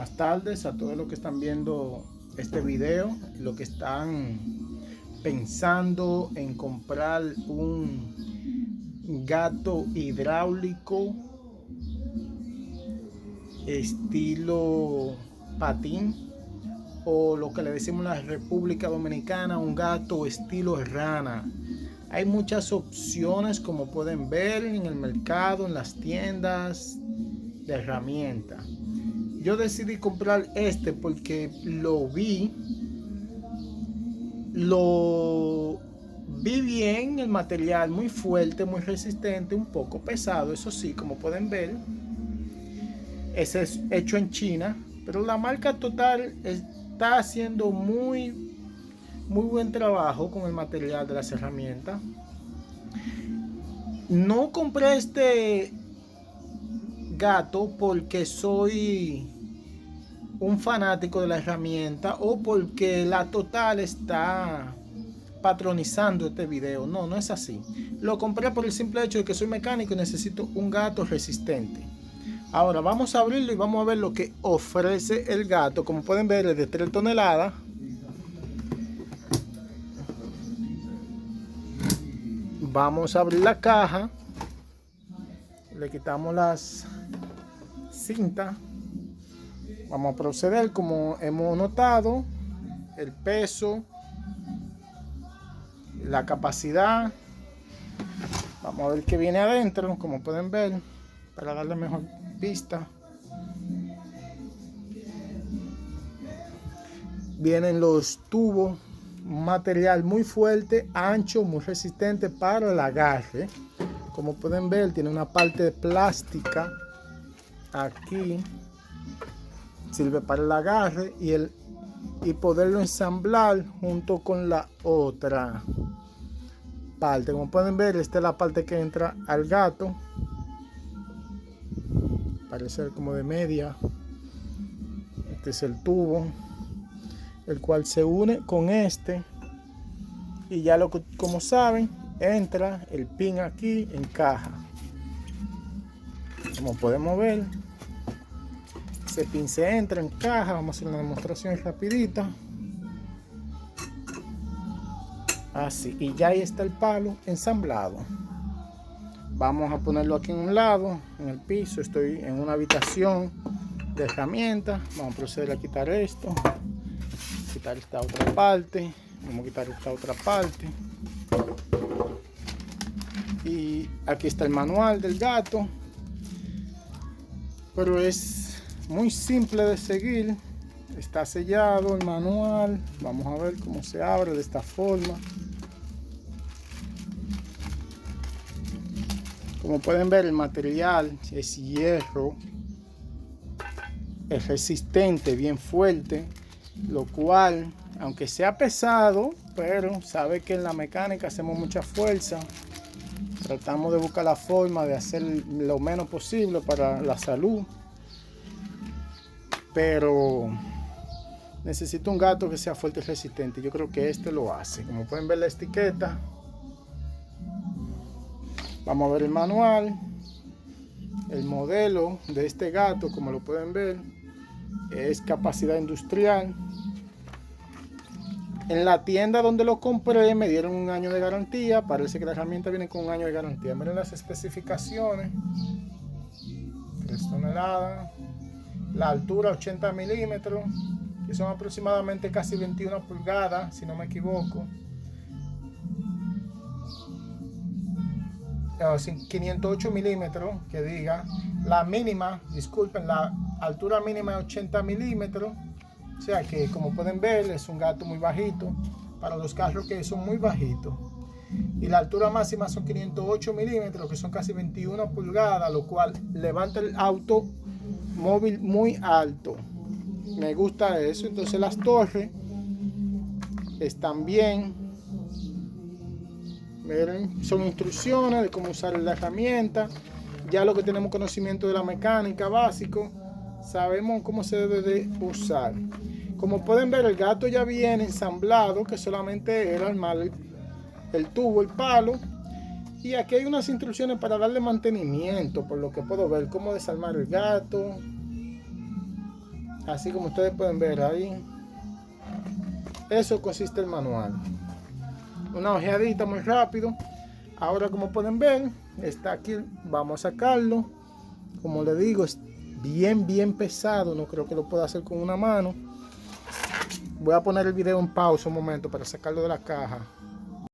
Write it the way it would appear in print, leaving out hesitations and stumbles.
Buenas tardes a todos los que están viendo este video, los que están pensando en comprar un gato hidráulico estilo patín, o lo que le decimos en la República Dominicana, un gato estilo rana. Hay muchas opciones, como pueden ver en el mercado, en las tiendas de herramientas. Yo decidí comprar este porque lo vi bien, el material muy fuerte, muy resistente, un poco pesado, eso sí, como pueden ver. Ese es hecho en China, pero la marca Total está haciendo muy buen trabajo con el material de las herramientas. No compré este gato porque soy un fanático de la herramienta o porque la Total está patronizando este video. No, no es así. Lo compré por el simple hecho de que soy mecánico y necesito un gato resistente. Ahora vamos a abrirlo y vamos a ver lo que ofrece el gato. Como pueden ver, es de 3 toneladas. Vamos a abrir la caja. Le quitamos las cintas. Vamos a proceder como hemos notado. El peso, la capacidad. Vamos a ver qué viene adentro, como pueden ver, para darle mejor vista. Vienen los tubos, un material muy fuerte, ancho, muy resistente para el agarre. Como pueden ver, tiene una parte de plástica aquí, sirve para el agarre y poderlo ensamblar junto con la otra parte. Como pueden ver, esta es la parte que entra al gato, parece como de media. Este es el tubo, el cual se une con este, y ya como saben, entra el pin aquí, encaja. Como podemos ver, ese pin se entra, encaja. Vamos a hacer una demostración rapidita. Así, y ya ahí está el palo ensamblado. Vamos a ponerlo aquí en un lado, en el piso. Estoy en una habitación de herramientas. Vamos a proceder a quitar esto, quitar esta otra parte. Vamos a quitar esta otra parte. Y aquí está el manual del gato, pero es muy simple de seguir. Está sellado el manual. Vamos a ver cómo se abre de esta forma. Como pueden ver, el material es hierro, es resistente, bien fuerte, lo cual, aunque sea pesado, pero sabe que en la mecánica hacemos mucha fuerza. Tratamos de buscar la forma de hacer lo menos posible para la salud, pero necesito un gato que sea fuerte y resistente. Yo creo que este lo hace. Como pueden ver la etiqueta. Vamos a ver el manual. El modelo de este gato, como lo pueden ver, es capacidad industrial. En la tienda donde lo compré me dieron un año de garantía. Parece que la herramienta viene con un año de garantía. Miren las especificaciones. 3 toneladas. La altura 80 milímetros, que son aproximadamente casi 21 pulgadas, si no me equivoco. 508 milímetros, que diga. La mínima, disculpen, la altura mínima es 80 milímetros. O sea que, como pueden ver, es un gato muy bajito para los carros que son muy bajitos. Y la altura máxima son 508 milímetros, que son casi 21 pulgadas, lo cual levanta el auto móvil muy alto. Me gusta eso. Entonces las torres están bien. Miren, son instrucciones de cómo usar la herramienta. Ya lo que tenemos conocimiento de la mecánica básico, sabemos cómo se debe de usar. Como pueden ver, el gato ya viene ensamblado, que solamente era armar el tubo, el palo. Y aquí hay unas instrucciones para darle mantenimiento, por lo que puedo ver, cómo desarmar el gato. Así como ustedes pueden ver ahí. Eso consiste el manual. Una ojeadita muy rápido. Ahora, como pueden ver, está aquí. Vamos a sacarlo. Como les digo, es bien pesado. No creo que lo pueda hacer con una mano. Voy a poner el video en pausa un momento para sacarlo de la caja.